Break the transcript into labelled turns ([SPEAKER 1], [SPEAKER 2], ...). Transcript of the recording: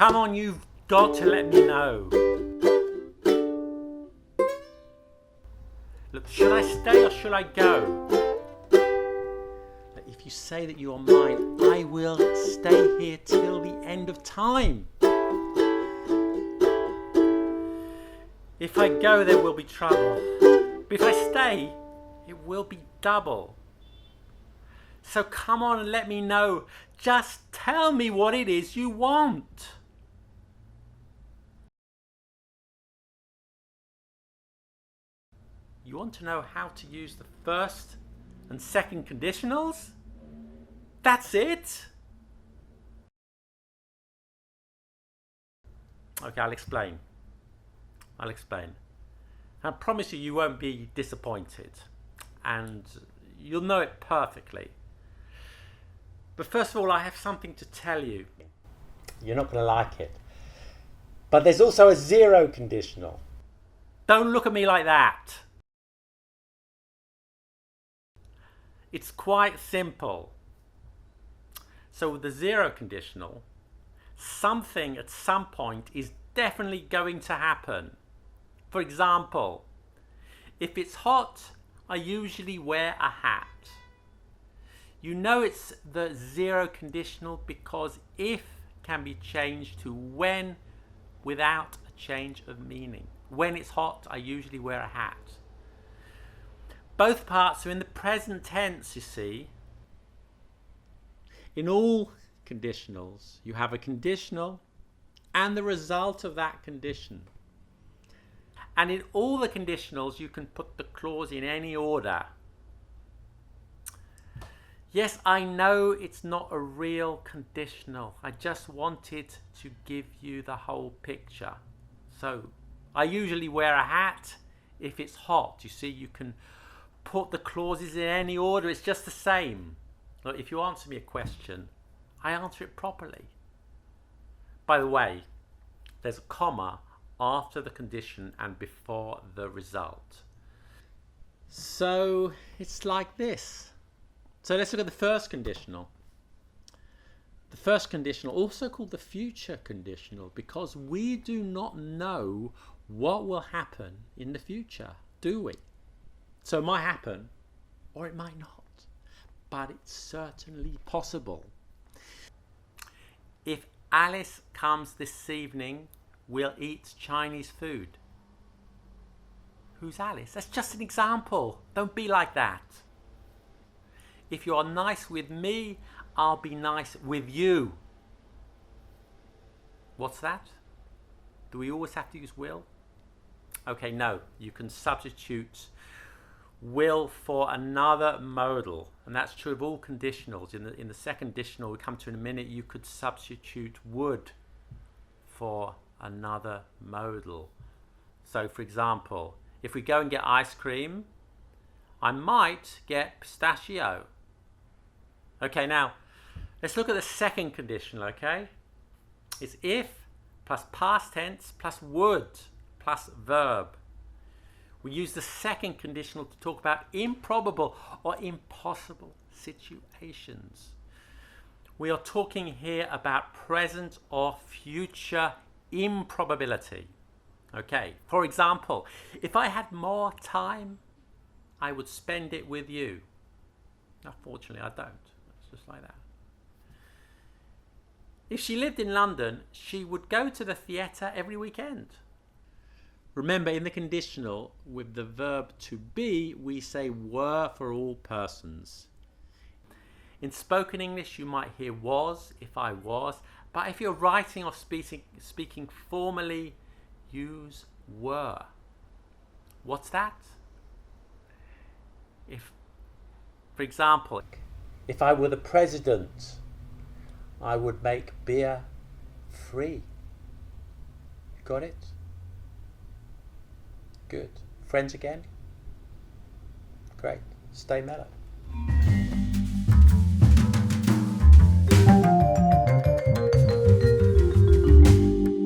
[SPEAKER 1] Come on, you've got to let me know. Look, should I stay or should I go? If you say that you are mine, I will stay here till the end of time. If I go, there will be trouble. But if I stay, it will be double. So come on and let me know. Just tell me what it is you want. You want to know how to use the first and second conditionals? That's it? Okay, I'll explain. I promise you, you won't be disappointed. And you'll know it perfectly. But first of all, I have something to tell you. You're not going to like it. But there's also a zero conditional. Don't look at me like that. It's quite simple. So with the zero conditional, something at some point is definitely going to happen. For example, if it's hot, I usually wear a hat. You know it's the zero conditional because if can be changed to when without a change of meaning. When it's hot, I usually wear a hat. Both parts are in the present tense, you see. In all conditionals, you have a conditional and the result of that condition. And in all the conditionals, you can put the clause in any order. Yes, I know it's not a real conditional. I just wanted to give you the whole picture. So, I usually wear a hat if it's hot. You see, you can put the clauses in any order. It's just the same. Look, if you answer me a question, I answer it properly. By the way, there's a comma after the condition and before the result. So it's like this. So let's look at the first conditional. The first conditional, also called the future conditional, because we do not know what will happen in the future, do we? So it might happen or it might not, but it's certainly possible. If Alice comes this evening, we'll eat Chinese food. Who's Alice? That's just an example. Don't be like that. If you are nice with me, I'll be nice with you. What's that? Do we always have to use will? Okay, no. You can substitute will for another modal, and that's true of all conditionals. In the second conditional we'll come to in a minute, you could substitute would for another modal. So for example, if we go and get ice cream, I might get pistachio. Okay, now let's look at the second conditional. Okay, it's if plus past tense plus would plus verb. We use the second conditional to talk about improbable or impossible situations. We are talking here about present or future improbability. Okay, for example, if I had more time, I would spend it with you. Unfortunately, I don't. It's just like that. If she lived in London, she would go to the theatre every weekend. Remember, in the conditional, with the verb to be, we say were for all persons. In spoken English, you might hear was, if I was, but if you're writing or speaking formally, use were. What's that? If, for example, if I were the president, I would make beer free. Got it? Good. Friends again? Great. Stay mellow.